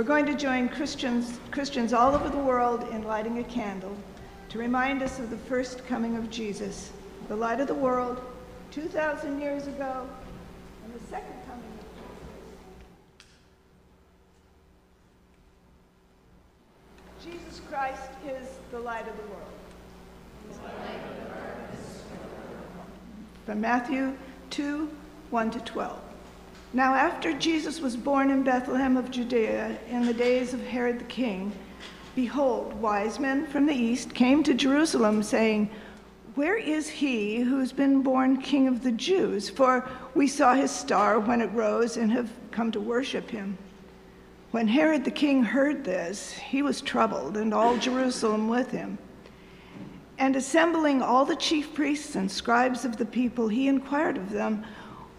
We're going to join Christians all over the world in lighting a candle to remind us of the first coming of Jesus, the light of the world 2,000 years ago, and the second coming of Jesus. Jesus Christ is the light of the world. From Matthew 2, 1-12. Now after Jesus was born in Bethlehem of Judea in the days of Herod the king, behold, wise men from the east came to Jerusalem, saying, "Where is he who's been born King of the Jews? For we saw his star when it rose and have come to worship him." When Herod the king heard this, he was troubled, and all Jerusalem with him. And assembling all the chief priests and scribes of the people, he inquired of them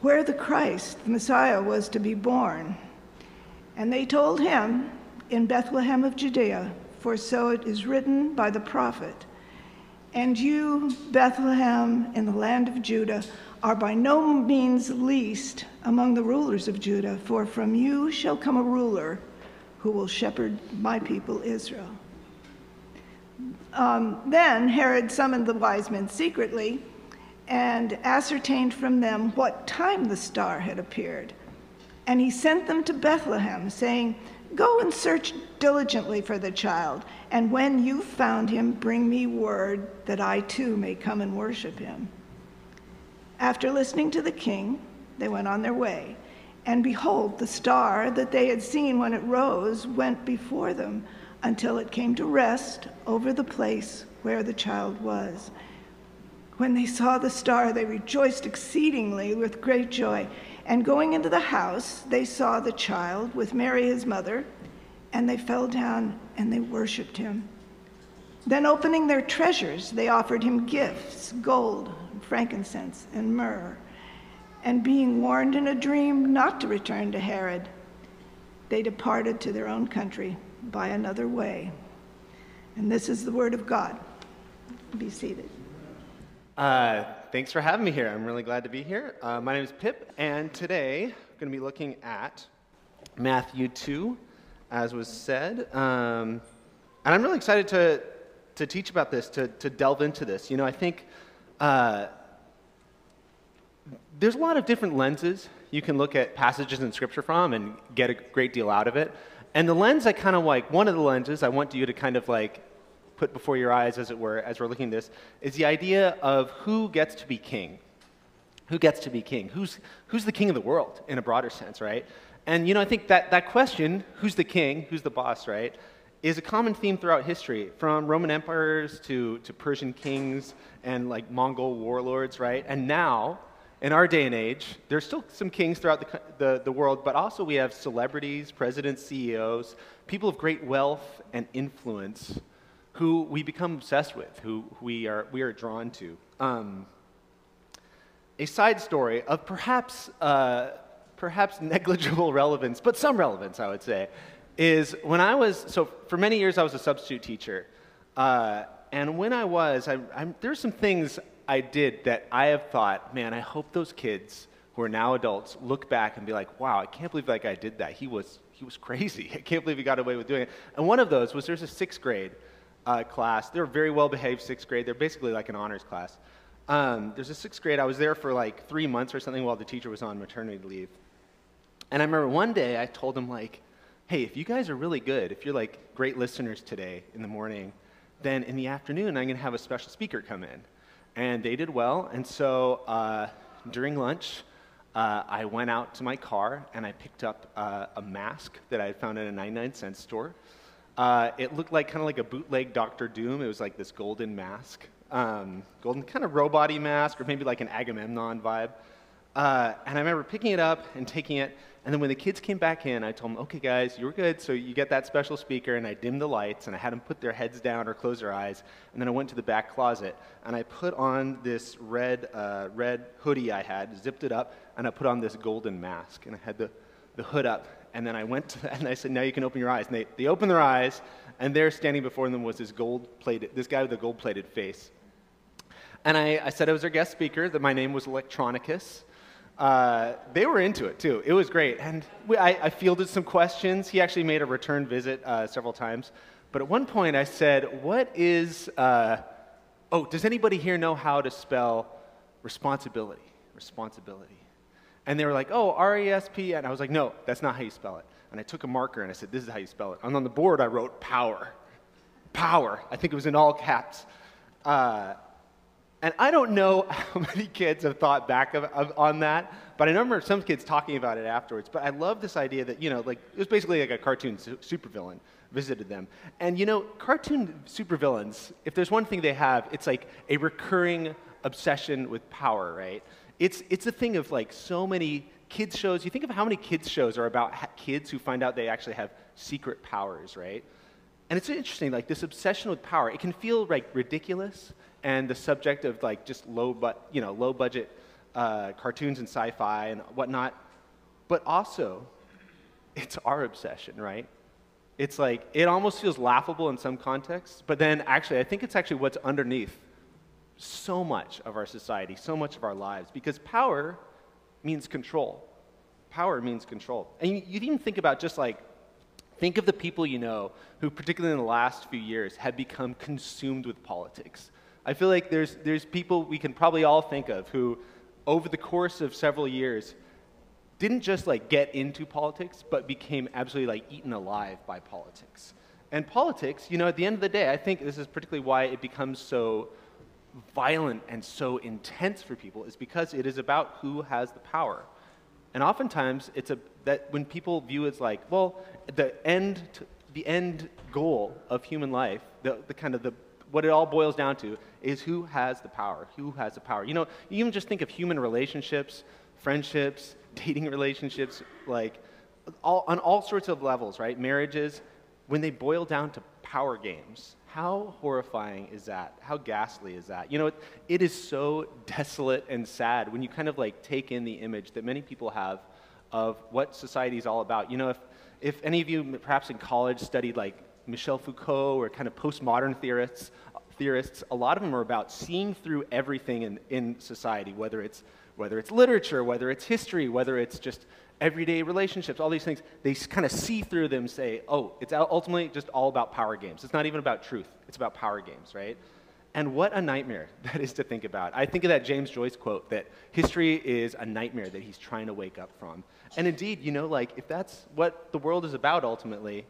where the Christ, the Messiah, was to be born. And they told him, "In Bethlehem of Judea, for so it is written by the prophet, and you, Bethlehem, in the land of Judah, are by no means least among the rulers of Judah, for from you shall come a ruler who will shepherd my people Israel." Then Herod summoned the wise men secretly and ascertained from them what time the star had appeared. And he sent them to Bethlehem, saying, "Go and search diligently for the child, and when you've found him, bring me word that I too may come and worship him." After listening to the king, they went on their way. And behold, the star that they had seen when it rose went before them until it came to rest over the place where the child was. When they saw the star, they rejoiced exceedingly with great joy. And going into the house, they saw the child with Mary his mother, and they fell down and they worshiped him. Then opening their treasures, they offered him gifts, gold, frankincense, and myrrh. And being warned in a dream not to return to Herod, they departed to their own country by another way. And this is the word of God. Be seated. Thanks for having me here. I'm really glad to be here. My name is Pip, and today I'm going to be looking at Matthew 2, as was said. And I'm really excited to teach about this, to delve into this. You know, I think there's a lot of different lenses you can look at passages in Scripture from and get a great deal out of it. And the lens I kind of like, one of the lenses I want you to kind of like put before your eyes, as it were, as we're looking at this, is the idea of who gets to be king. Who gets to be king? Who's the king of the world in a broader sense, right? And you know, I think that question, who's the king, who's the boss, right, is a common theme throughout history, from Roman emperors to Persian kings and like Mongol warlords, right? And now, in our day and age, there's still some kings throughout the world, but also we have celebrities, presidents, CEOs, people of great wealth and influence who we become obsessed with, who we are drawn to. A side story of perhaps negligible relevance, but some relevance, I would say, is when so for many years I was a substitute teacher, and when I was, there's some things I did that I have thought, man, I hope those kids who are now adults look back and be like, wow, I can't believe that guy did that. He was crazy. I can't believe he got away with doing it. And one of those was, there's a sixth grade class. They're very well-behaved sixth grade. They're basically like an honors class. There's a sixth grade. I was there for like 3 months or something while the teacher was on maternity leave. And I remember one day I told them, like, hey, if you guys are really good, if you're like great listeners today in the morning, then in the afternoon I'm going to have a special speaker come in. And they did well, and so during lunch, I went out to my car and I picked up a mask that I had found at a 99-cent store. It looked like kind of like a bootleg Dr. Doom. It was like this golden mask, golden kind of robot-y mask, or maybe like an Agamemnon vibe. And I remember picking it up and taking it, and then when the kids came back in, I told them, okay guys, you were good, so you get that special speaker, and I dimmed the lights, and I had them put their heads down or close their eyes, and then I went to the back closet, and I put on this red hoodie I had, zipped it up, and I put on this golden mask, and I had the hood up, and then I went to, and I said, now you can open your eyes, and they opened their eyes, and there standing before them was this guy with a gold-plated face. And I said I was their guest speaker, that my name was Electronicus. They were into it too. It was great. And I fielded some questions. He actually made a return visit several times. But at one point I said, does anybody here know how to spell responsibility? Responsibility. And they were like, oh, R-E-S-P. And I was like, no, that's not how you spell it. And I took a marker and I said, this is how you spell it. And on the board I wrote power. Power. I think it was in all caps. And I don't know how many kids have thought back on that, but I remember some kids talking about it afterwards. But I love this idea that, like, it was basically like a cartoon supervillain visited them. And, cartoon supervillains, if there's one thing they have, it's like a recurring obsession with power, right? It's a thing of, like, so many kids shows. You think of how many kids shows are about kids who find out they actually have secret powers, right? And it's interesting, like, this obsession with power. It can feel, like, ridiculous, and the subject of, like, just low budget cartoons and sci-fi and whatnot. But also, it's our obsession, right? It's like, it almost feels laughable in some contexts, but then actually, I think it's actually what's underneath so much of our society, so much of our lives, because power means control. Power means control. And you even think about just like, think of the people you know who, particularly in the last few years, have become consumed with politics. I feel like there's people we can probably all think of who, over the course of several years, didn't just like get into politics, but became absolutely like eaten alive by politics. And politics, at the end of the day, I think this is particularly why it becomes so violent and so intense for people, is because it is about who has the power. And oftentimes, that when people view it as like, well, the end goal of human life, what it all boils down to is who has the power. Who has the power? You even just think of human relationships, friendships, dating relationships, like on all sorts of levels, right? Marriages, when they boil down to power games. How horrifying is that? How ghastly is that? It is so desolate and sad when you kind of like take in the image that many people have of what society is all about. If any of you perhaps in college studied like Michel Foucault or kind of postmodern theorists, a lot of them are about seeing through everything in society, whether it's literature, whether it's history, whether it's just everyday relationships, all these things. They kind of see through them, say, oh, it's ultimately just all about power games. It's not even about truth. It's about power games, right? And what a nightmare that is to think about. I think of that James Joyce quote that history is a nightmare that he's trying to wake up from. And indeed, if that's what the world is about ultimately,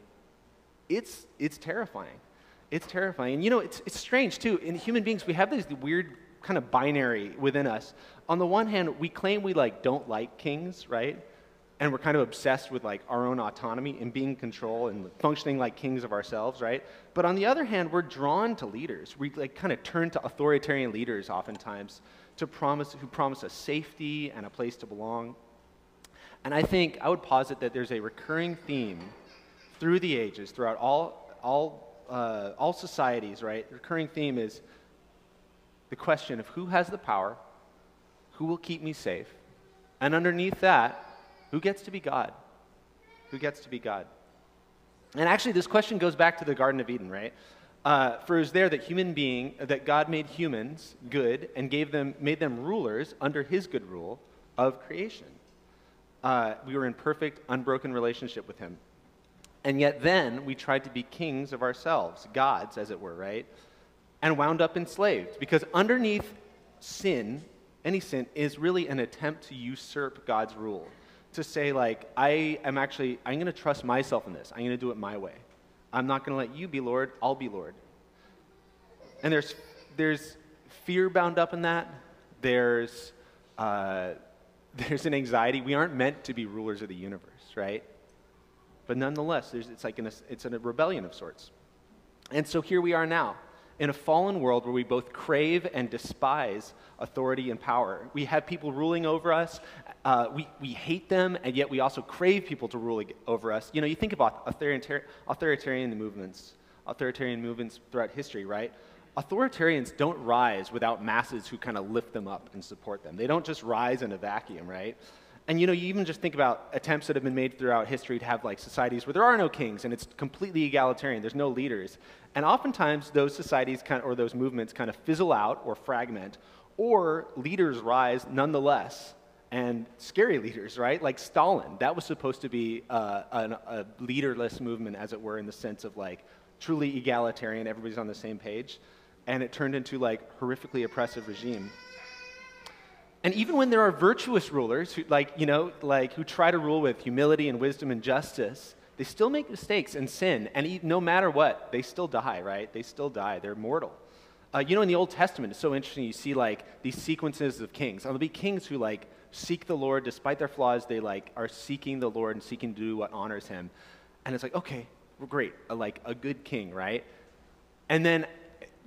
it's terrifying. It's terrifying. And it's strange too. In human beings, we have this weird kind of binary within us. On the one hand, we claim we don't like kings, right? And we're kind of obsessed with like our own autonomy and being in control and functioning like kings of ourselves, right? But on the other hand, we're drawn to leaders. We kind of turn to authoritarian leaders oftentimes who promise us safety and a place to belong. And I think I would posit that there's a recurring theme through the ages, throughout all societies, right? The recurring theme is the question of who has the power, who will keep me safe, and underneath that, who gets to be God? Who gets to be God? And actually, this question goes back to the Garden of Eden, right? For it was there that God made humans good and made them rulers under His good rule of creation. We were in perfect, unbroken relationship with Him. And yet then, we tried to be kings of ourselves, gods, as it were, right? And wound up enslaved. Because underneath sin, any sin, is really an attempt to usurp God's rule. To say, like, I'm going to trust myself in this. I'm going to do it my way. I'm not going to let you be Lord. I'll be Lord. And there's fear bound up in that. There's an anxiety. We aren't meant to be rulers of the universe, right? But nonetheless, it's a rebellion of sorts. And so here we are now, in a fallen world where we both crave and despise authority and power. We have people ruling over us. We hate them, and yet we also crave people to rule over us. You think about authoritarian movements throughout history, right? Authoritarians don't rise without masses who kind of lift them up and support them. They don't just rise in a vacuum, right? And you even just think about attempts that have been made throughout history to have like societies where there are no kings and it's completely egalitarian, there's no leaders. And oftentimes those societies or those movements kind of fizzle out or fragment, or leaders rise nonetheless and scary leaders, right? Like Stalin. That was supposed to be a leaderless movement, as it were, in the sense of like truly egalitarian, everybody's on the same page. And it turned into like horrifically oppressive regime. And even when there are virtuous rulers who who try to rule with humility and wisdom and justice, they still make mistakes and sin. And no matter what, they still die, right? They still die. They're mortal. In the Old Testament, it's so interesting. You see like these sequences of kings. There'll be kings who like seek the Lord despite their flaws. They like are seeking the Lord and seeking to do what honors Him. And it's like, okay, we're great, like a good king, right? And then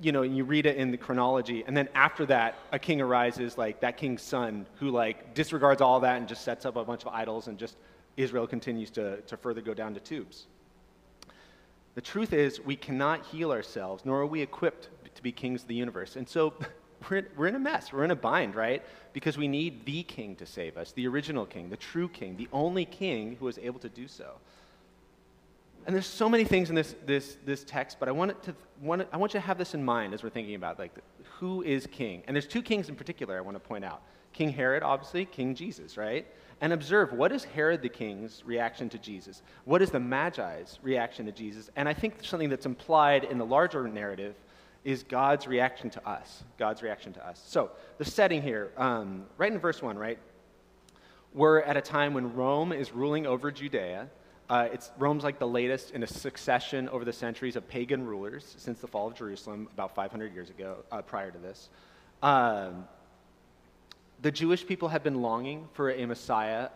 you read it in the chronology, and then after that, a king arises, like that king's son, who like disregards all that and just sets up a bunch of idols, and just Israel continues to further go down the tubes. The truth is, we cannot heal ourselves, nor are we equipped to be kings of the universe. And so we're in a mess. We're in a bind, right? Because we need the king to save us, the original king, the true king, the only king who was able to do so. And there's so many things in this text, but I want you to have this in mind as we're thinking about like who is king. And there's two kings in particular I want to point out: King Herod, obviously, King Jesus, right? And observe, what is Herod the king's reaction to Jesus? What is the Magi's reaction to Jesus? And I think something that's implied in the larger narrative is God's reaction to us. God's reaction to us. So the setting here, right in verse 1, right? We're at a time when Rome is ruling over Judea. Rome's like the latest in a succession over the centuries of pagan rulers since the fall of Jerusalem about 500 years ago, prior to this. The Jewish people have been longing for a Messiah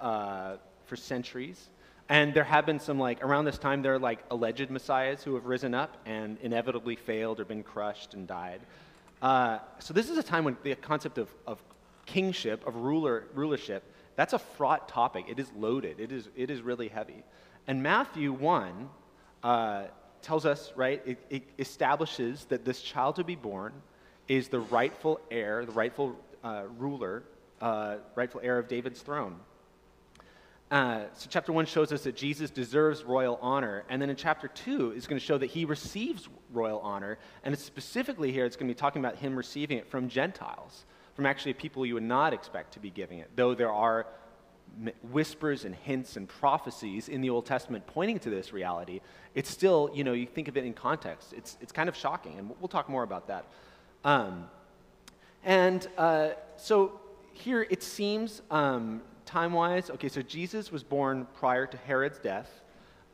for centuries. And there have been some, like, around this time, there are, like, alleged messiahs who have risen up and inevitably failed or been crushed and died. So this is a time when the concept of kingship, of rulership, that's a fraught topic. It is loaded. It is really heavy. And Matthew 1 tells us, right, it establishes that this child to be born is the rightful heir, the rightful ruler, rightful heir of David's throne. So chapter 1 shows us that Jesus deserves royal honor, and then in chapter 2 is going to show that he receives royal honor, and it's specifically here it's going to be talking about him receiving it from Gentiles, from actually people you would not expect to be giving it, though there are whispers and hints and prophecies in the Old Testament pointing to this reality. It's still, you think of it in context, it's kind of shocking, and we'll talk more about that. So here it seems, time-wise, okay, so Jesus was born prior to Herod's death,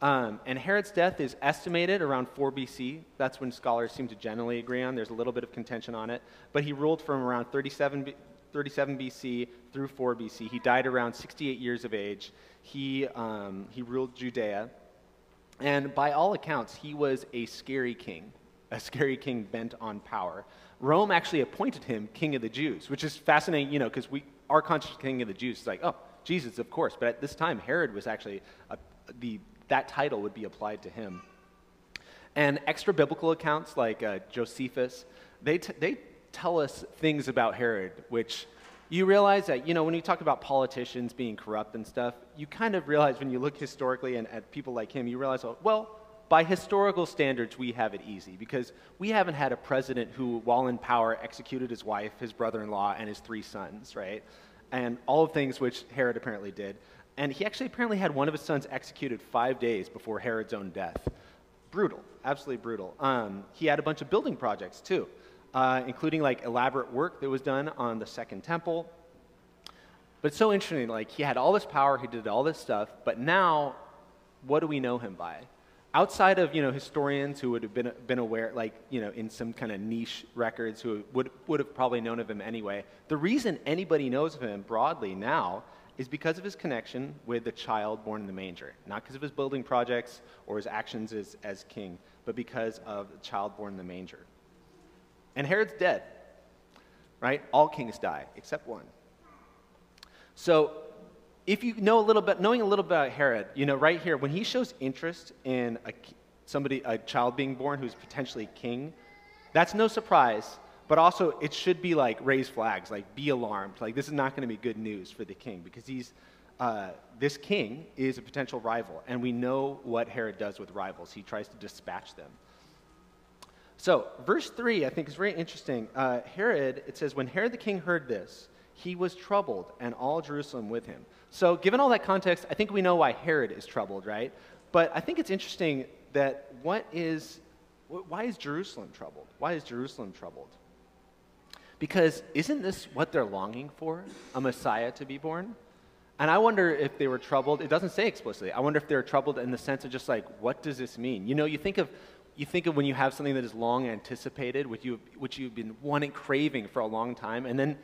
and Herod's death is estimated around 4 BC. That's when scholars seem to generally agree on. There's a little bit of contention on it, but he ruled from around 37 BC through 4 BC. He died around 68 years of age. He ruled Judea, and by all accounts, he was a scary king bent on power. Rome actually appointed him king of the Jews, which is fascinating, because our conscious king of the Jews is like, oh, Jesus, of course. But at this time, Herod was actually, that title would be applied to him. And extra biblical accounts like Josephus, they tell us things about Herod, which you realize that, when you talk about politicians being corrupt and stuff, you kind of realize when you look historically and at people like him, you realize, well, by historical standards, we have it easy because we haven't had a president who, while in power, executed his wife, his brother-in-law, and his 3 sons, right? And all of things which Herod apparently did. And he actually apparently had one of his sons executed 5 days before Herod's own death. Brutal, absolutely brutal. He had a bunch of building projects too, including like elaborate work that was done on the Second Temple. But it's so interesting, like he had all this power, he did all this stuff, but now, what do we know him by? Outside of, historians who would have been aware, like, in some kind of niche records who would have probably known of him anyway, the reason anybody knows of him broadly now is because of his connection with the child born in the manger. Not because of his building projects or his actions as king, but because of the child born in the manger. And Herod's dead, right? All kings die, except one. So, if you know knowing a little bit about Herod, right here, when he shows interest in a child being born who's potentially king, that's no surprise, but also it should be like raise flags, like be alarmed. Like this is not going to be good news for the king because this king is a potential rival, and we know what Herod does with rivals. He tries to dispatch them. So verse 3, I think, is very interesting. Herod, it says, when Herod the king heard this, he was troubled, and all Jerusalem with him. So given all that context, I think we know why Herod is troubled, right? But I think it's interesting that why is Jerusalem troubled? Why is Jerusalem troubled? Because isn't this what they're longing for, a Messiah to be born? And I wonder if they were troubled. It doesn't say explicitly. I wonder if they were troubled in the sense of just like, what does this mean? You know, you think of when you have something that is long anticipated, which you've been wanting, craving for a long time, and then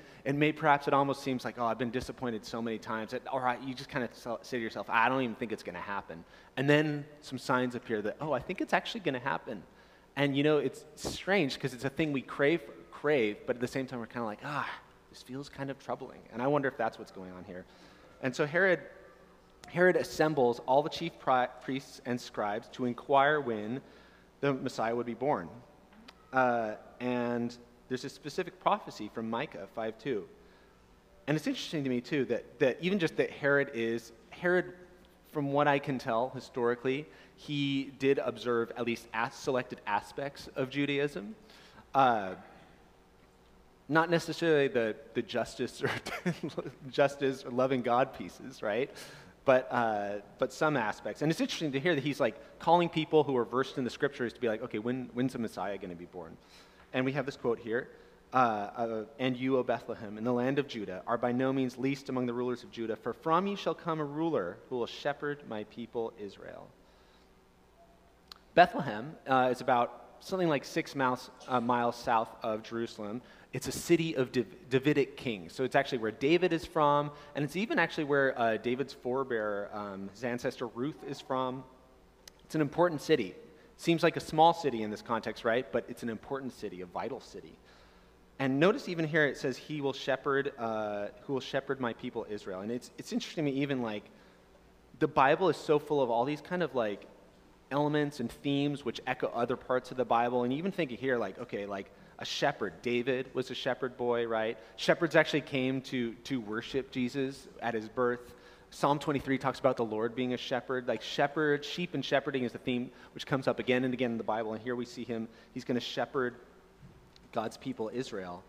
perhaps it almost seems like, oh, I've been disappointed so many times that, all right, you just kind of say to yourself, I don't even think it's going to happen. And then some signs appear that, oh, I think it's actually going to happen. And you know, it's strange because it's a thing we crave, but at the same time we're kind of like, this feels kind of troubling. And I wonder if that's what's going on here. And so Herod assembles all the chief priests and scribes to inquire when the Messiah would be born. And there's a specific prophecy from Micah 5:2. And it's interesting to me, too, that even just that Herod, from what I can tell historically, he did observe at least selected aspects of Judaism. Not necessarily the justice or loving God pieces, right? But some aspects. And it's interesting to hear that he's like calling people who are versed in the scriptures to be like, okay, when's the Messiah going to be born? And we have this quote here, and you, O Bethlehem, in the land of Judah, are by no means least among the rulers of Judah, for from you shall come a ruler who will shepherd my people Israel. Bethlehem is about something like 6 miles south of Jerusalem. It's a city of Davidic kings. So it's actually where David is from, and it's even actually where David's forebearer, his ancestor Ruth, is from. It's an important city. Seems like a small city in this context, right? But it's an important city, a vital city. And notice even here it says, who will shepherd my people Israel. And it's interesting to me, even like, the Bible is so full of all these kind of like elements and themes which echo other parts of the Bible. And you even think here, like, okay, like, a shepherd. David was a shepherd boy, right? Shepherds actually came to worship Jesus at his birth. Psalm 23 talks about the Lord being a shepherd. Like sheep and shepherding is the theme which comes up again and again in the Bible. And here we see he's going to shepherd God's people, Israel.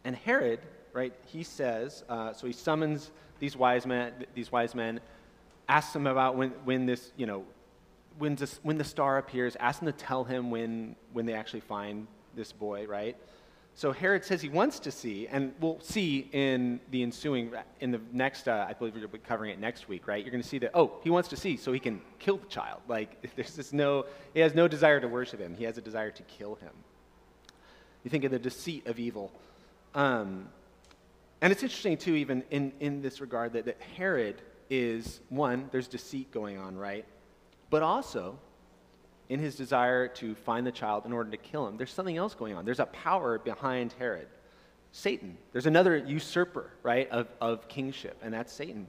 And Herod, right, he says, so he summons these wise men, asks them about when this, you know, when the star appears, asks them to tell him when they actually find this boy, right? So Herod says he wants to see, and we'll see in the next, I believe we're covering it next week, right? You're going to see that, he wants to see so he can kill the child. Like, he has no desire to worship him. He has a desire to kill him. You think of the deceit of evil. And it's interesting, too, even in this regard, that Herod is, one, there's deceit going on, right? But also, in his desire to find the child in order to kill him, there's something else going on. There's a power behind Herod. Satan. There's another usurper, right, of kingship, and that's Satan.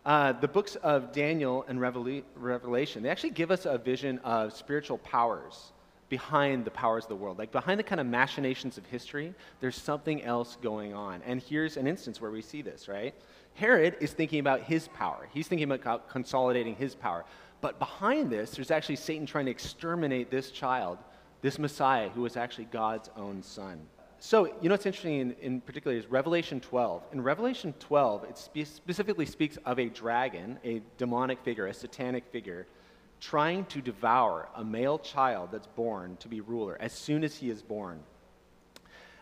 The books of Daniel and Revelation, they actually give us a vision of spiritual powers behind the powers of the world. Like behind the kind of machinations of history, there's something else going on. And here's an instance where we see this, right? Herod is thinking about his power. He's thinking about consolidating his power. But behind this, there's actually Satan trying to exterminate this child, this Messiah, who was actually God's own son. So, you know what's interesting in particular is Revelation 12. In Revelation 12, it specifically speaks of a dragon, a demonic figure, a satanic figure, trying to devour a male child that's born to be ruler as soon as he is born.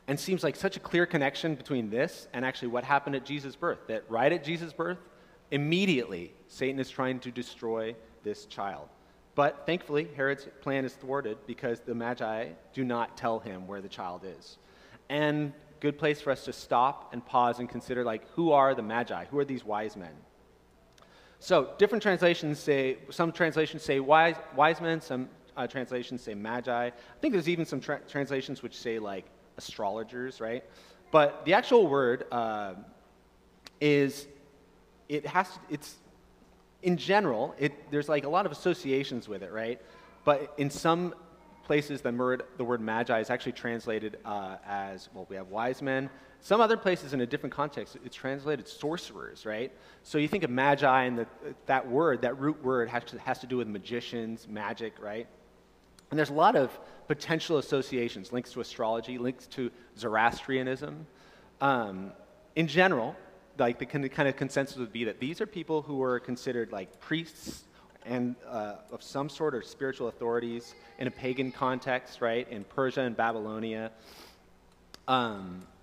And seems like such a clear connection between this and actually what happened at Jesus' birth, that right at Jesus' birth, immediately Satan is trying to destroy this child. But thankfully, Herod's plan is thwarted because the Magi do not tell him where the child is. And good place for us to stop and pause and consider, like, who are the Magi? Who are these wise men? So different translations say, some translations say wise men, some translations say Magi. I think there's even some translations which say, like, astrologers, right? But the actual word in general, there's like a lot of associations with it, right? But in some places, the word magi is actually translated as, well, we have wise men. Some other places in a different context, it's translated sorcerers, right? So you think of magi and that root word has to do with magicians, magic, right? And there's a lot of potential associations, links to astrology, links to Zoroastrianism. In general, like the kind of consensus would be that these are people who were considered like priests and of some sort or spiritual authorities in a pagan context, right? In Persia and Babylonia.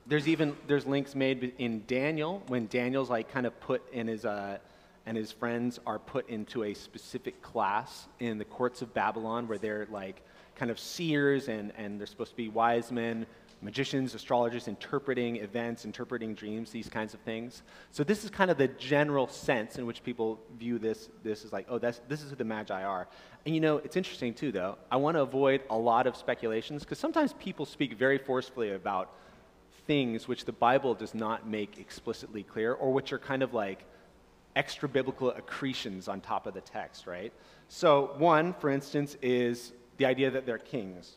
There's links made in Daniel, when Daniel's like kind of put in his and his friends are put into a specific class in the courts of Babylon, where they're like kind of seers and they're supposed to be wise men, magicians, astrologers, interpreting events, interpreting dreams, these kinds of things. So this is kind of the general sense in which people view this. This is like, oh, this is who the Magi are. And it's interesting too, though. I want to avoid a lot of speculations, because sometimes people speak very forcefully about things which the Bible does not make explicitly clear, or which are kind of like extra biblical accretions on top of the text, right? So one, for instance, is the idea that they're kings.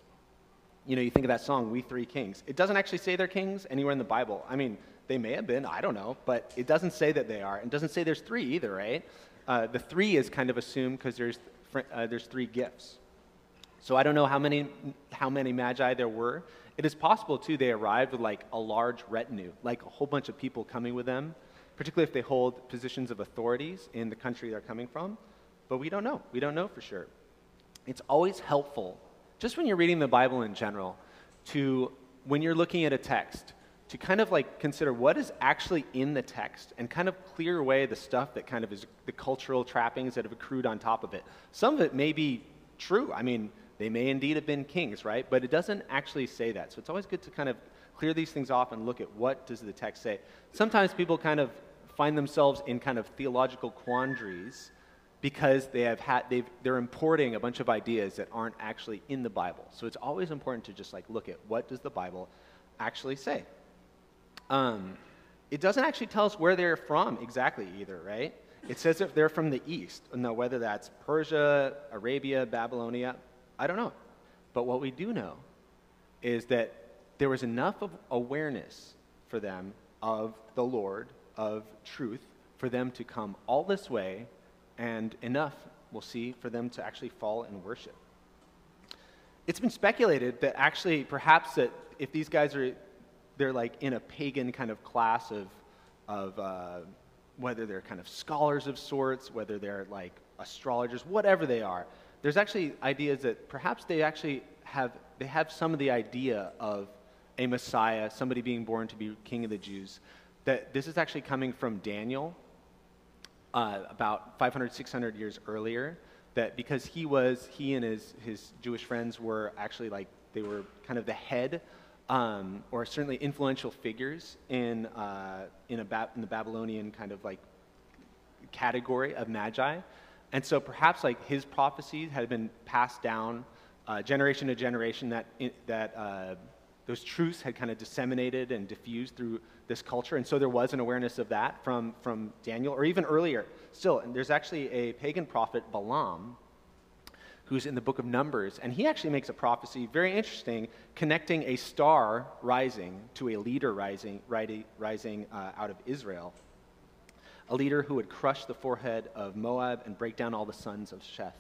You think of that song, We Three Kings. It doesn't actually say they're kings anywhere in the Bible. I mean, they may have been, I don't know, but it doesn't say that they are. It doesn't say there's three either, right? The three is kind of assumed because there's three gifts. So I don't know how many Magi there were. It is possible, too, they arrived with like a large retinue, like a whole bunch of people coming with them, particularly if they hold positions of authorities in the country they're coming from. But we don't know. We don't know for sure. It's always helpful, just when you're reading the Bible in general, when you're looking at a text, to kind of like consider what is actually in the text and kind of clear away the stuff that kind of is the cultural trappings that have accrued on top of it. Some of it may be true. I mean, they may indeed have been kings, right? But it doesn't actually say that. So it's always good to kind of clear these things off and look at what does the text say. Sometimes people kind of find themselves in kind of theological quandaries because they're importing a bunch of ideas that aren't actually in the Bible. So it's always important to just like look at what does the Bible actually say. It doesn't actually tell us where they're from exactly either, right? It says that they're from the east. Now, whether that's Persia, Arabia, Babylonia, I don't know. But what we do know is that there was enough of awareness for them of the Lord, of truth, for them to come all this way, and enough, we'll see, for them to actually fall and worship. It's been speculated that actually perhaps that if these guys they're like in a pagan kind of class of whether they're kind of scholars of sorts, whether they're like astrologers, whatever they are, there's actually ideas that perhaps they actually have some of the idea of a Messiah, somebody being born to be king of the Jews, that this is actually coming from Daniel about 500, 600 years earlier, that because he and his Jewish friends were actually like, they were kind of the head or certainly influential figures in the Babylonian kind of like category of magi. And so perhaps like his prophecies had been passed down generation to generation, that those truths had kind of disseminated and diffused through this culture. And so there was an awareness of that from Daniel, or even earlier still. And there's actually a pagan prophet, Balaam, who's in the book of Numbers, and he actually makes a prophecy, very interesting, connecting a star rising to a leader rising out of Israel, a leader who would crush the forehead of Moab and break down all the sons of Sheth.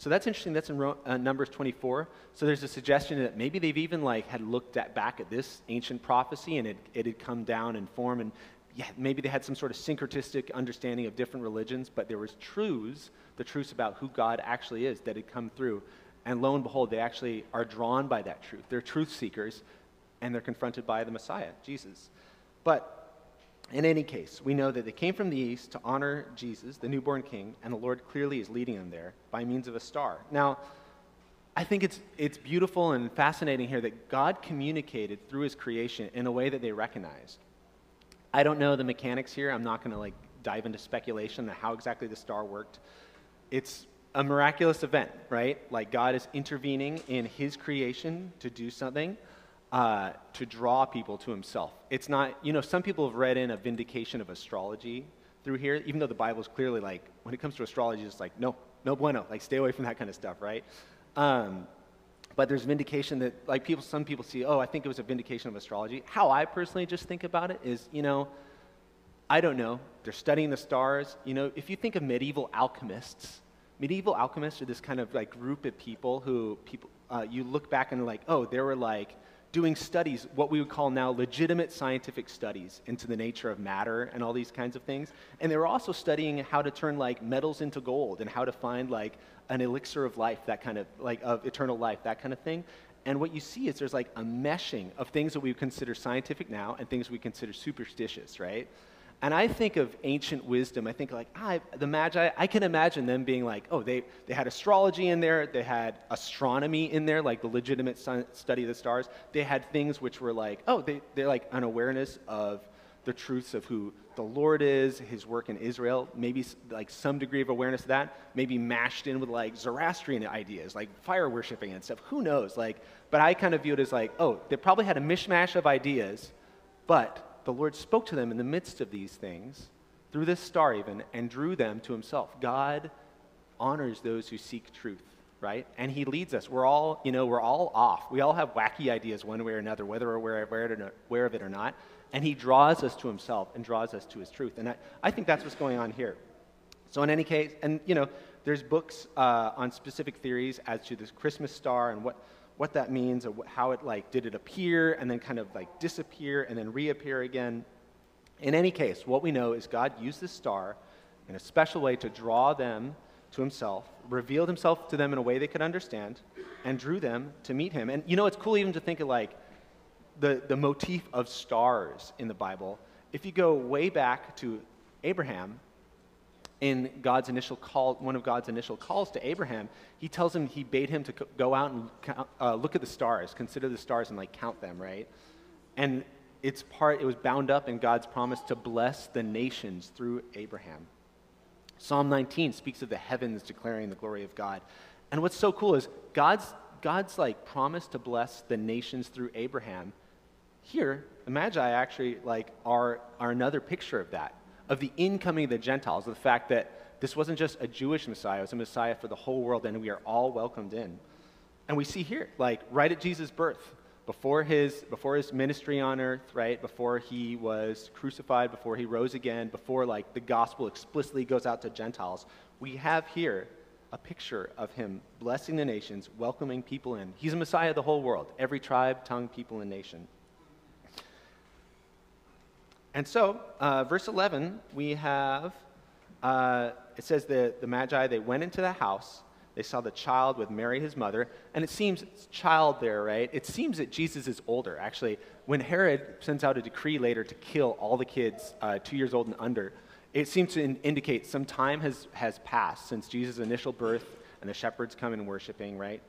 So that's interesting. That's in Numbers 24. So there's a suggestion that maybe they've even had looked back at this ancient prophecy, and it had come down in form, and yeah, maybe they had some sort of syncretistic understanding of different religions, but there was the truths about who God actually is that had come through. And lo and behold, they actually are drawn by that truth. They're truth seekers, and they're confronted by the Messiah, Jesus. But in any case, we know that they came from the east to honor Jesus, the newborn king, and the Lord clearly is leading them there by means of a star. Now, I think it's beautiful and fascinating here that God communicated through his creation in a way that they recognized. I don't know the mechanics here. I'm not going to dive into speculation on how exactly the star worked. It's a miraculous event, right? Like God is intervening in his creation to do something, to draw people to himself. It's not, some people have read in a vindication of astrology through here, even though the Bible is clearly when it comes to astrology, it's no bueno, stay away from that kind of stuff, right? But there's vindication that, some people see, I think it was a vindication of astrology. How I personally just think about it is, I don't know. They're studying the stars. If you think of medieval alchemists are this kind of group of people who you look back and they were doing studies, what we would call now legitimate scientific studies into the nature of matter and all these kinds of things. And they were also studying how to turn like metals into gold and how to find like an elixir of life, that kind of like of eternal life, that kind of thing. And what you see is there's like a meshing of things that we would consider scientific now and things we consider superstitious, right? And I think of ancient wisdom, I think like, the Magi, I can imagine them being like, oh, they had astrology in there, they had astronomy in there, like the legitimate study of the stars. They had things which were like, oh, they're like an awareness of the truths of who the Lord is, his work in Israel, maybe like some degree of awareness of that, maybe mashed in with like Zoroastrian ideas, like fire worshiping and stuff, who knows? Like, but I kind of view it as like, oh, they probably had a mishmash of ideas, but the Lord spoke to them in the midst of these things, through this star even, and drew them to himself. God honors those who seek truth, right? And he leads us. We're all off. We all have wacky ideas one way or another, whether we're aware of it or not. And he draws us to himself and draws us to his truth. And I think that's what's going on here. So in any case, and there's books on specific theories as to this Christmas star and what that means, or how it did it appear and then kind of disappear and then reappear again. In any case, what we know is God used this star in a special way to draw them to himself, revealed himself to them in a way they could understand, and drew them to meet him. And it's cool even to think of the motif of stars in the Bible. If you go way back to Abraham, in God's initial call, one of God's initial calls to Abraham, he bade him to go out and look at the stars, consider the stars and count them, right? And it was bound up in God's promise to bless the nations through Abraham. Psalm 19 speaks of the heavens declaring the glory of God. And what's so cool is God's promise to bless the nations through Abraham. Here, the Magi actually are another picture of that, of the incoming of the Gentiles, of the fact that this wasn't just a Jewish Messiah, it was a Messiah for the whole world, and we are all welcomed in. And we see here, right at Jesus' birth, before his ministry on earth, right, before he was crucified, before he rose again, before the gospel explicitly goes out to Gentiles, we have here a picture of him blessing the nations, welcoming people in. He's a Messiah of the whole world, every tribe, tongue, people, and nation. And so, verse 11, we have, it says the Magi, they went into the house, they saw the child with Mary, his mother, and it seems, child there, right? It seems that Jesus is older, actually. When Herod sends out a decree later to kill all the kids 2 years old and under, it seems to indicate some time has passed since Jesus' initial birth and the shepherds come in worshiping, right?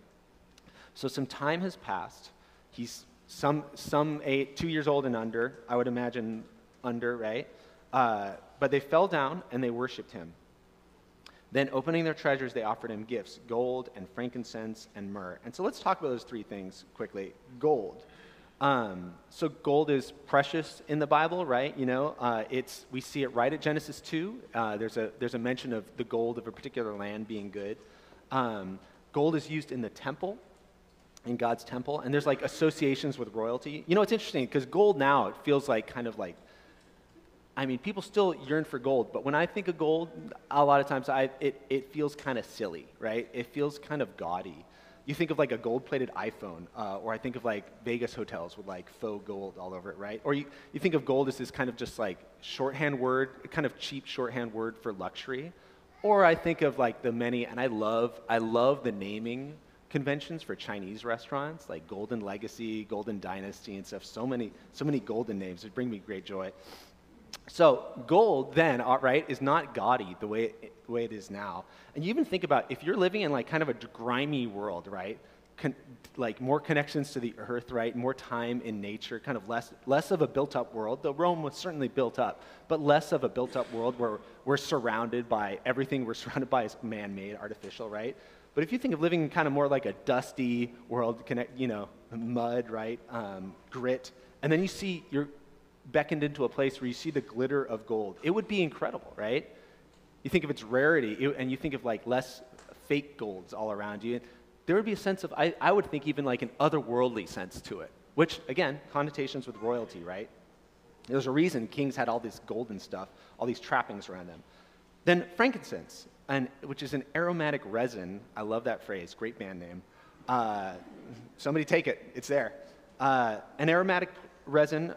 So some time has passed. He's some 2 years old and under, I would imagine, right? But they fell down and they worshipped him. Then opening their treasures, they offered him gifts, gold and frankincense and myrrh. And so let's talk about those three things quickly. Gold. So gold is precious in the Bible, right? We see it right at Genesis 2. There's a mention of the gold of a particular land being good. Gold is used in the temple, in God's temple, and there's associations with royalty. It's interesting because gold now, it feels people still yearn for gold, but when I think of gold, a lot of times it feels kind of silly, right? It feels kind of gaudy. You think of a gold-plated iPhone, or I think of Vegas hotels with faux gold all over it, right? Or you think of gold as this kind of just shorthand word, kind of cheap shorthand word for luxury. Or I think of the many, and I love the naming conventions for Chinese restaurants, like Golden Legacy, Golden Dynasty, and stuff. So many golden names. It bring me great joy. So gold then, right, is not gaudy the way it is now. And you even think about if you're living in kind of a grimy world, right? More connections to the earth, right? More time in nature, kind of less of a built-up world. Though Rome was certainly built up, but less of a built-up world where we're surrounded by everything we're surrounded by is man-made, artificial, right? But if you think of living in kind of more like a dusty world, mud, right? Grit, and then you're beckoned into a place where you see the glitter of gold. It would be incredible, right? You think of its rarity, and you think of less fake golds all around you. There would be a sense of, I would think even an otherworldly sense to it, which, again, connotations with royalty, right? There's a reason kings had all this golden stuff, all these trappings around them. Then frankincense, which is an aromatic resin. I love that phrase, great band name. Somebody take it, it's there. An aromatic resin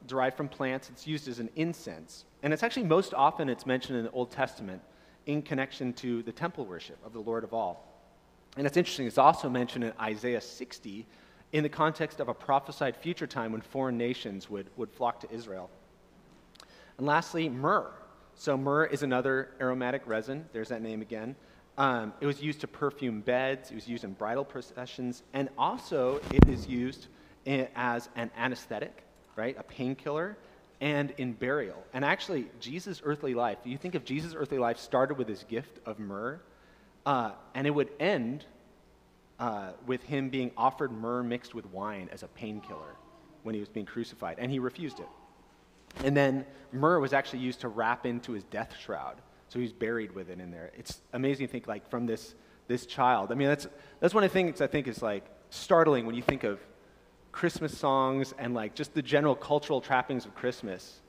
derived from plants. It's used as an incense. And it's actually most often it's mentioned in the Old Testament in connection to the temple worship of the Lord of all. And it's interesting, it's also mentioned in Isaiah 60 in the context of a prophesied future time when foreign nations would flock to Israel. And lastly, myrrh. So myrrh is another aromatic resin. There's that name again. It was used to perfume beds. It was used in bridal processions. And also it is used as an anesthetic, right? A painkiller, and in burial. And actually, Jesus' earthly life, you think of Jesus' earthly life started with this gift of myrrh, and it would end with him being offered myrrh mixed with wine as a painkiller when he was being crucified, and he refused it. And then myrrh was actually used to wrap into his death shroud, so he was buried with it in there. It's amazing to think, like, from this child. I mean, that's one of the things I think is, like, startling when you think of Christmas songs and, like, just the general cultural trappings of Christmas.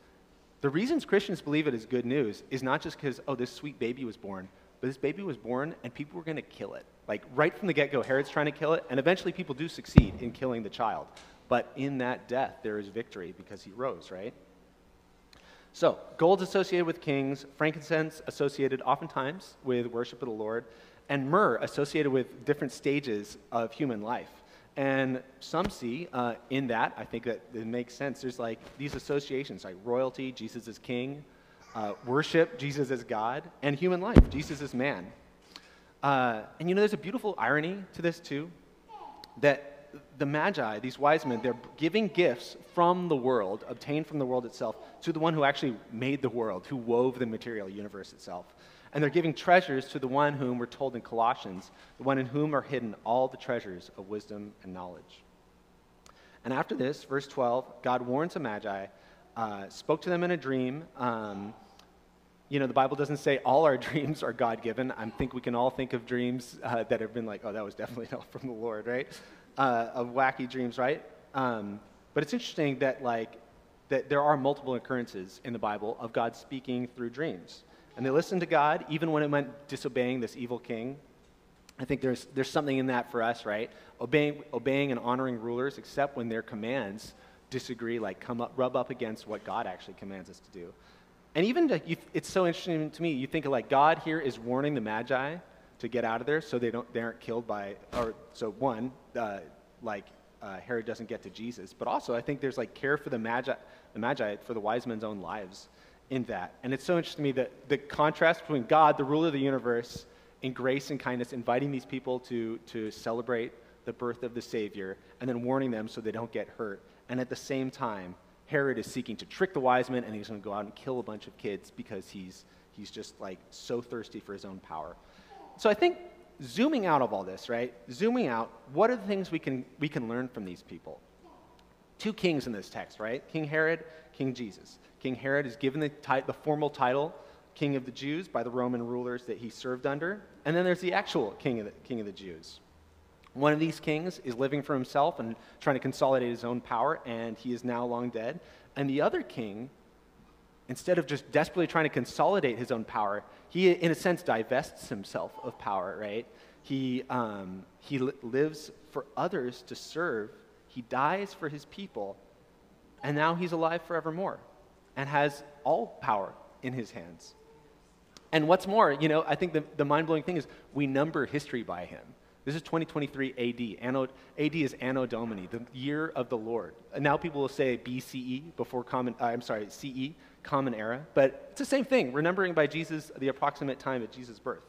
The reasons Christians believe it is good news is not just because, oh, this sweet baby was born, but this baby was born and people were going to kill it. Like, right from the get-go, Herod's trying to kill it, and eventually people do succeed in killing the child. But in that death, there is victory because he rose, right? So, gold's associated with kings, frankincense associated oftentimes with worship of the Lord, and myrrh associated with different stages of human life. And some see in that, I think that it makes sense, there's like these associations, like royalty, Jesus is king, worship, Jesus is God, and human life, Jesus is man. And you know, there's a beautiful irony to this too, that the Magi, these wise men, they're giving gifts from the world, obtained from the world itself, to the one who actually made the world, who wove the material universe itself. And they're giving treasures to the one whom we're told in Colossians, the one in whom are hidden all the treasures of wisdom and knowledge. And after this, verse 12, God warns the Magi, spoke to them in a dream. You know, the Bible doesn't say all our dreams are God-given. I think we can all think of dreams that have been like, oh, that was definitely not from the Lord, right? Of wacky dreams, right? But it's interesting that, like, that there are multiple occurrences in the Bible of God speaking through dreams. And they listened to God, even when it meant disobeying this evil king. I think there's something in that for us, right? Obeying and honoring rulers, except when their commands disagree, like rub up against what God actually commands us to do. And even it's so interesting to me. You think of, like, God here is warning the Magi to get out of there, so they aren't killed by, or so one, Herod doesn't get to Jesus. But also, I think there's, like, care for the Magi for the wise men's own lives in that. And it's so interesting to me that the contrast between God, the ruler of the universe, in grace and kindness, inviting these people to celebrate the birth of the Savior, and then warning them so they don't get hurt. And at the same time, Herod is seeking to trick the wise men, and he's going to go out and kill a bunch of kids because he's just, like, so thirsty for his own power. So I think zooming out of all this, right? Zooming out, what are the things we can learn from these people? Two kings in this text, right? King Herod, King Jesus. King Herod is given the formal title, King of the Jews, by the Roman rulers that he served under. And then there's the actual king of the Jews. One of these kings is living for himself and trying to consolidate his own power, and he is now long dead. And the other king, instead of just desperately trying to consolidate his own power, he, in a sense, divests himself of power, right? He lives for others to serve. He dies for his people, and now he's alive forevermore and has all power in his hands. And what's more, you know, I think the mind-blowing thing is we number history by him. This is 2023 AD. AD is Anno Domini, the year of the Lord. And now people will say BCE, CE, Common Era. But it's the same thing. We're numbering by Jesus, the approximate time of Jesus' birth.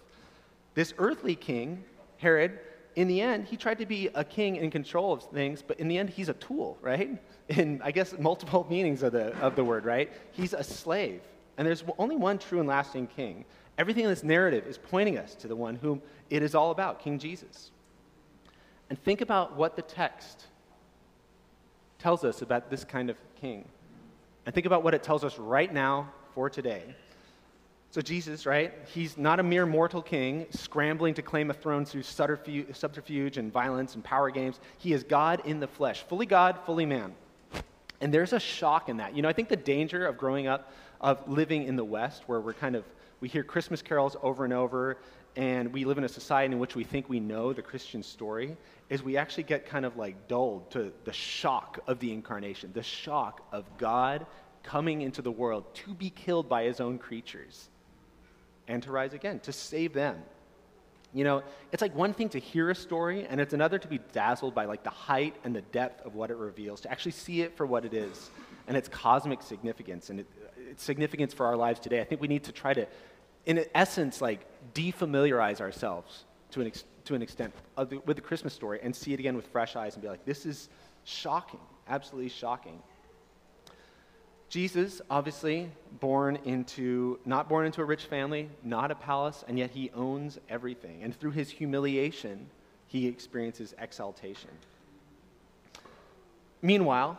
This earthly king, Herod, in the end, he tried to be a king in control of things, but in the end, he's a tool, right? In, I guess, multiple meanings of the word, right? He's a slave. And there's only one true and lasting king. Everything in this narrative is pointing us to the one whom it is all about, King Jesus. And think about what the text tells us about this kind of king. And think about what it tells us right now for today. So Jesus, right, he's not a mere mortal king scrambling to claim a throne through subterfuge and violence and power games. He is God in the flesh, fully God, fully man. And there's a shock in that. You know, I think the danger of growing up, of living in the West, where we're kind of we hear Christmas carols over and over, and we live in a society in which we think we know the Christian story, is we actually get kind of like dulled to the shock of the incarnation, the shock of God coming into the world to be killed by his own creatures and to rise again, to save them. You know, it's like one thing to hear a story, and it's another to be dazzled by like the height and the depth of what it reveals, to actually see it for what it is, and its cosmic significance, and its significance for our lives today. I think we need to try to, in essence, like defamiliarize ourselves to an extent with the Christmas story and see it again with fresh eyes and be like, this is shocking, absolutely shocking. Jesus, obviously, not born into a rich family, not a palace, and yet he owns everything. And through his humiliation, he experiences exaltation. Meanwhile,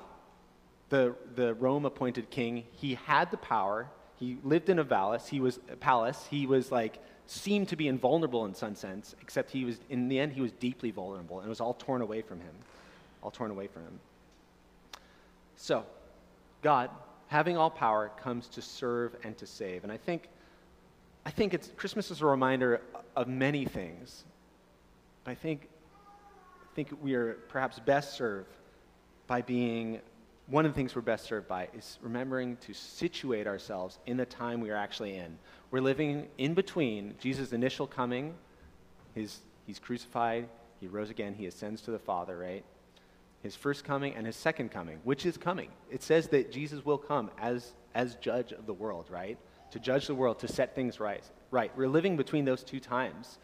the Rome-appointed king, he had the power. He lived in a palace. He was like seemed to be invulnerable in some sense, except in the end he was deeply vulnerable, and it was all torn away from him. So, God, having all power, comes to serve and to save. And I think Christmas is a reminder of many things. But I think we are perhaps best served by one of the things we're best served by is remembering to situate ourselves in the time we are actually in. We're living in between Jesus' initial coming, he's crucified, he rose again, he ascends to the Father, right? His first coming and his second coming, which is coming. It says that Jesus will come as judge of the world, right? To judge the world, to set things right. We're living between those two times.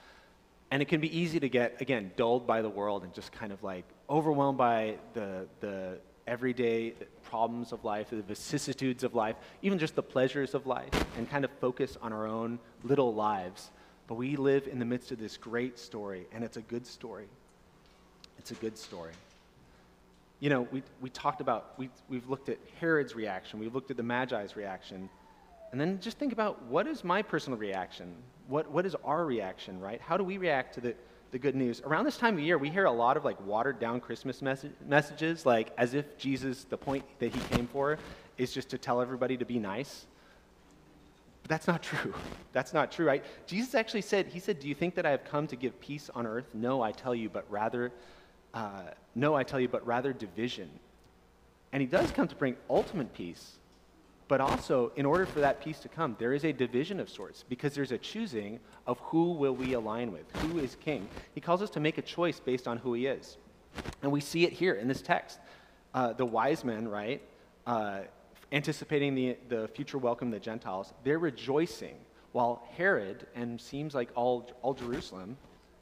And it can be easy to get, again, dulled by the world and just kind of like overwhelmed by the everyday problems of life, the vicissitudes of life, even just the pleasures of life, and kind of focus on our own little lives. But we live in the midst of this great story, and it's a good story. It's a good story. You know, we've looked at Herod's reaction, we've looked at the Magi's reaction, and then just think about, what is my personal reaction? What is our reaction, right? How do we react to the good news? Around this time of year, we hear a lot of like watered down Christmas messages, like as if Jesus, the point that he came for is just to tell everybody to be nice. But that's not true. That's not true, right? Jesus actually said, do you think that I have come to give peace on earth? No, I tell you, but rather division. And he does come to bring ultimate peace, but also, in order for that peace to come, there is a division of sorts, because there's a choosing of who will we align with, who is king. He calls us to make a choice based on who he is. And we see it here in this text. The wise men, right, anticipating the future welcome of the Gentiles, they're rejoicing, while Herod, and seems like all Jerusalem,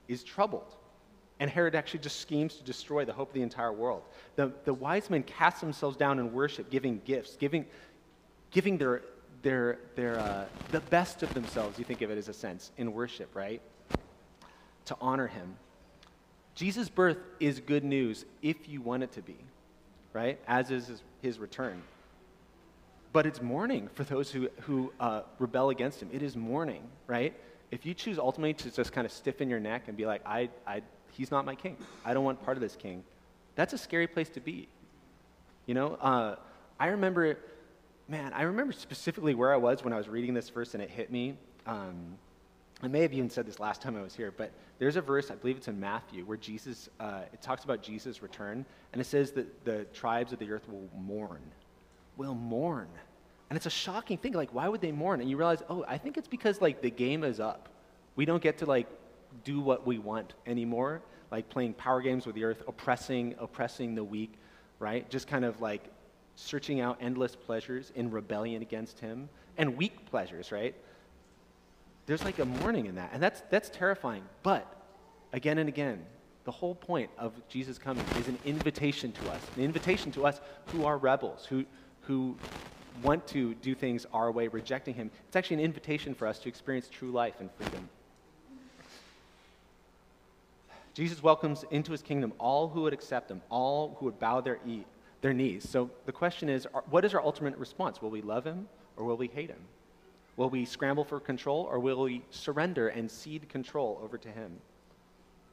is troubled. And Herod actually just schemes to destroy the hope of the entire world. The wise men cast themselves down in worship, giving gifts, giving the best of themselves, you think of it as a sense, in worship, right? To honor him. Jesus' birth is good news if you want it to be, right? As is his return. But it's mourning for those who rebel against him. It is mourning, right? If you choose ultimately to just kind of stiffen your neck and be like, he's not my king. I don't want part of this king. That's a scary place to be. You know, I remember specifically where I was when I was reading this verse and it hit me. I may have even said this last time I was here, but there's a verse, I believe it's in Matthew, where Jesus, it talks about Jesus' return, and it says that the tribes of the earth will mourn. Will mourn. And it's a shocking thing. Like, why would they mourn? And you realize, I think it's because, like, the game is up. We don't get to, like, do what we want anymore, like playing power games with the earth, oppressing the weak, right? Just kind of, like, searching out endless pleasures in rebellion against him, and weak pleasures, right? There's like a mourning in that, and that's terrifying. But again and again, the whole point of Jesus coming is an invitation to us who are rebels, who want to do things our way, rejecting him. It's actually an invitation for us to experience true life and freedom. Jesus welcomes into his kingdom all who would accept him, all who would bow their knees. So the question is, what is our ultimate response? Will we love him or will we hate him? Will we scramble for control or will we surrender and cede control over to him?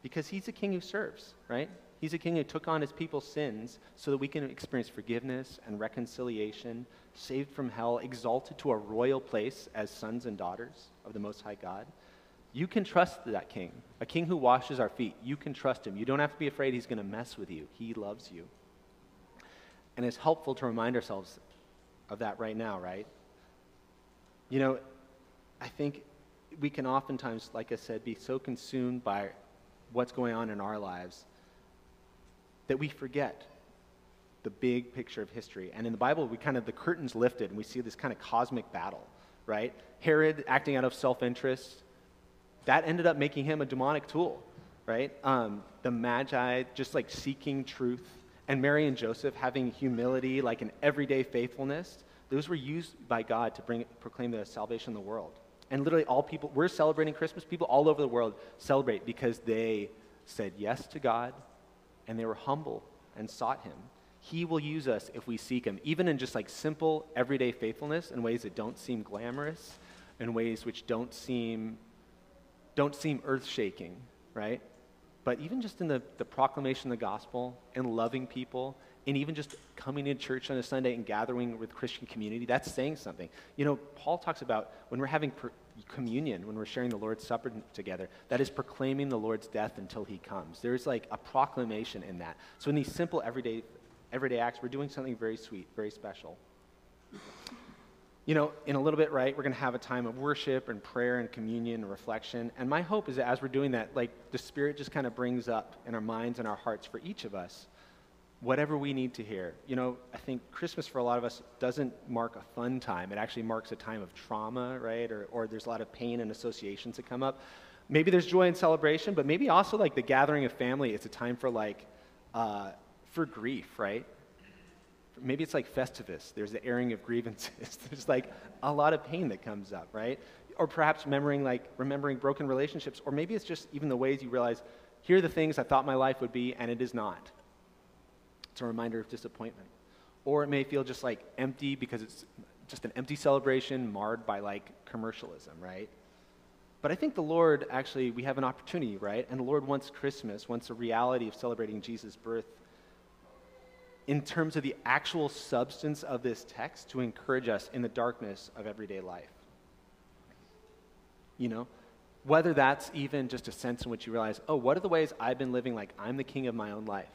Because he's a king who serves, right? He's a king who took on his people's sins so that we can experience forgiveness and reconciliation, saved from hell, exalted to a royal place as sons and daughters of the Most High God. You can trust that king, a king who washes our feet. You can trust him. You don't have to be afraid he's going to mess with you. He loves you. And it's helpful to remind ourselves of that right now, right? You know, I think we can oftentimes, like I said, be so consumed by what's going on in our lives that we forget the big picture of history. And in the Bible, the curtain's lifted and we see this kind of cosmic battle, right? Herod acting out of self-interest, that ended up making him a demonic tool, right? The Magi just like seeking truth, and Mary and Joseph having humility, like an everyday faithfulness, those were used by God to proclaim the salvation of the world. And literally all people, we're celebrating Christmas, people all over the world celebrate because they said yes to God and they were humble and sought him. He will use us if we seek him, even in just like simple everyday faithfulness in ways that don't seem glamorous, in ways which don't seem earth-shaking, right? But even just in the proclamation of the gospel and loving people and even just coming to church on a Sunday and gathering with Christian community, that's saying something. You know, Paul talks about when we're having communion, when we're sharing the Lord's Supper together, that is proclaiming the Lord's death until he comes. There's like a proclamation in that. So in these simple everyday acts, we're doing something very sweet, very special. You know, in a little bit, right, we're going to have a time of worship and prayer and communion and reflection. And my hope is that as we're doing that, like the Spirit just kind of brings up in our minds and our hearts for each of us whatever we need to hear. You know, I think Christmas for a lot of us doesn't mark a fun time. It actually marks a time of trauma, right? Or there's a lot of pain and associations that come up. Maybe there's joy and celebration, but maybe also like the gathering of family, it's a time for like, for grief, right? Maybe it's like Festivus. There's the airing of grievances. There's like a lot of pain that comes up, right? Or perhaps remembering broken relationships. Or maybe it's just even the ways you realize, here are the things I thought my life would be, and it is not. It's a reminder of disappointment. Or it may feel just like empty because it's just an empty celebration marred by like commercialism, right? But I think the Lord actually, we have an opportunity, right? And the Lord wants Christmas, wants a reality of celebrating Jesus' birth in terms of the actual substance of this text to encourage us in the darkness of everyday life. You know, whether that's even just a sense in which you realize, oh, what are the ways I've been living like I'm the king of my own life?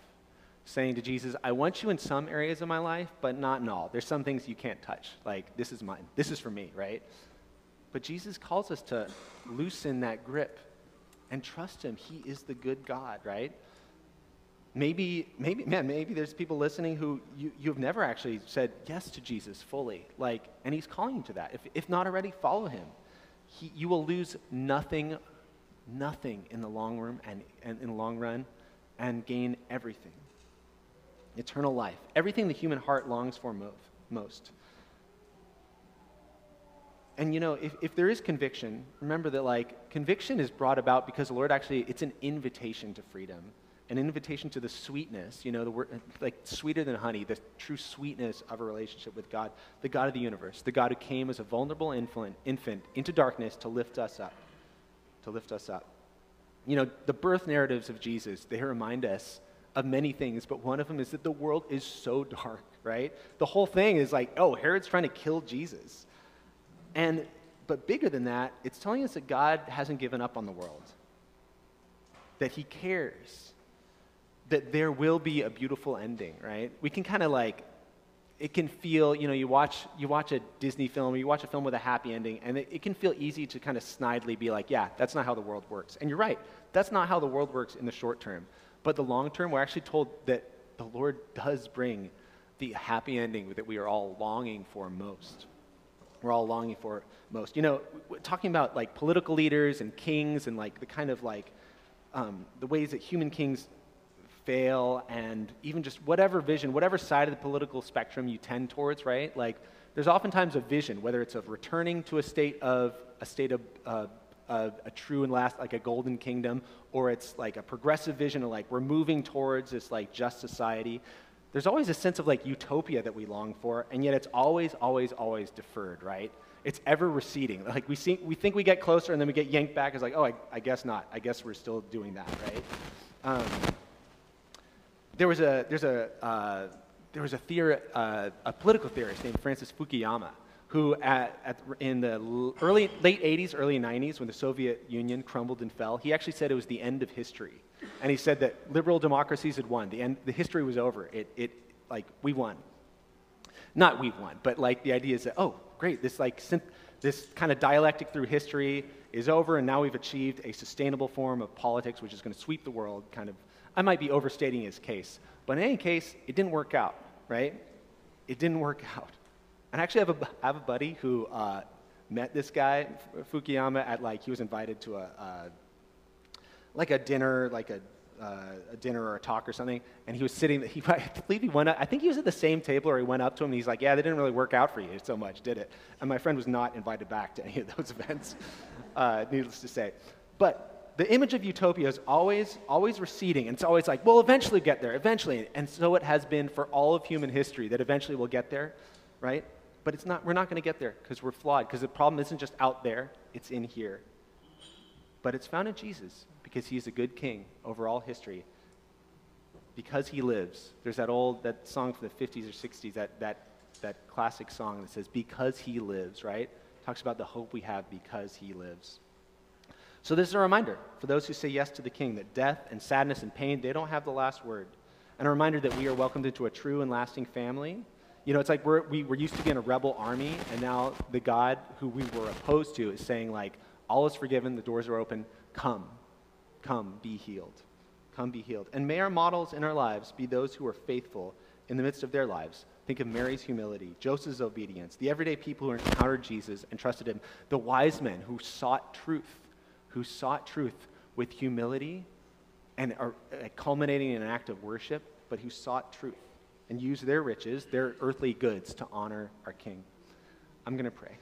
Saying to Jesus, I want you in some areas of my life, but not in all. There's some things you can't touch. Like, this is mine. This is for me, right? But Jesus calls us to loosen that grip and trust him. He is the good God, right? Maybe there's people listening who you've never actually said yes to Jesus fully, like, and he's calling you to that. If not already, follow him. You will lose nothing in the long run and in the long run, and gain everything. Eternal life, everything the human heart longs for most. And you know, if there is conviction, remember that like conviction is brought about because the Lord actually, it's an invitation to freedom. An invitation to the sweetness, you know, the word, like sweeter than honey, the true sweetness of a relationship with God, the God of the universe, the God who came as a vulnerable infant into darkness to lift us up, You know, the birth narratives of Jesus, they remind us of many things, but one of them is that the world is so dark, right? The whole thing is like, oh, Herod's trying to kill Jesus. But bigger than that, it's telling us that God hasn't given up on the world, that he cares, that there will be a beautiful ending, right? We can kind of like, it can feel, you know, you watch a Disney film, or you watch a film with a happy ending, and it can feel easy to kind of snidely be like, yeah, that's not how the world works. And you're right, that's not how the world works in the short term. But the long term, we're actually told that the Lord does bring the happy ending that we are all longing for most. We're all longing for most. You know, talking about like political leaders and kings and like the kind of like the ways that human kings fail, and even just whatever vision, whatever side of the political spectrum you tend towards, right? Like there's oftentimes a vision, whether it's of returning to a state of a true and last, like a golden kingdom, or it's like a progressive vision of like we're moving towards this like just society. There's always a sense of like utopia that we long for, and yet it's always deferred, right? It's ever receding. Like we think we get closer, and then we get yanked back. It's like, oh, I guess not. I guess we're still doing that, right? a political theorist named Francis Fukuyama, who in the late 80s, early 90s, when the Soviet Union crumbled and fell, he actually said it was the end of history. And he said that liberal democracies had won. The history was over. We won. Not we won, but like the idea is that, oh, great, this kind of dialectic through history is over, and now we've achieved a sustainable form of politics which is going to sweep the world, kind of. I might be overstating his case, but in any case, it didn't work out, right? It didn't work out. And I actually have a buddy who met this guy, Fukuyama, at he was invited to a dinner, a dinner or a talk or something, and he was sitting, I believe he went up, I think he was at the same table, or he went up to him, and he's like, yeah, that didn't really work out for you so much, did it? And my friend was not invited back to any of those events, needless to say. But the image of utopia is always receding, and it's always like, we'll eventually get there, eventually. And so it has been for all of human history, that eventually we'll get there, right? But we're not going to get there because we're flawed, because the problem isn't just out there, it's in here. But it's found in Jesus, because he's a good king over all history. Because he lives. There's that song from the 50s or 60s, that classic song that says, because he lives, right? Talks about the hope we have because he lives. So this is a reminder for those who say yes to the king, that death and sadness and pain, they don't have the last word. And a reminder that we are welcomed into a true and lasting family. You know, it's like we're used to being a rebel army, and now the God who we were opposed to is saying, all is forgiven, the doors are open, come, be healed. Come, be healed. And may our models in our lives be those who are faithful in the midst of their lives. Think of Mary's humility, Joseph's obedience, the everyday people who encountered Jesus and trusted him, the wise men who sought truth with humility and are culminating in an act of worship, but who sought truth and used their riches, their earthly goods, to honor our King. I'm going to pray.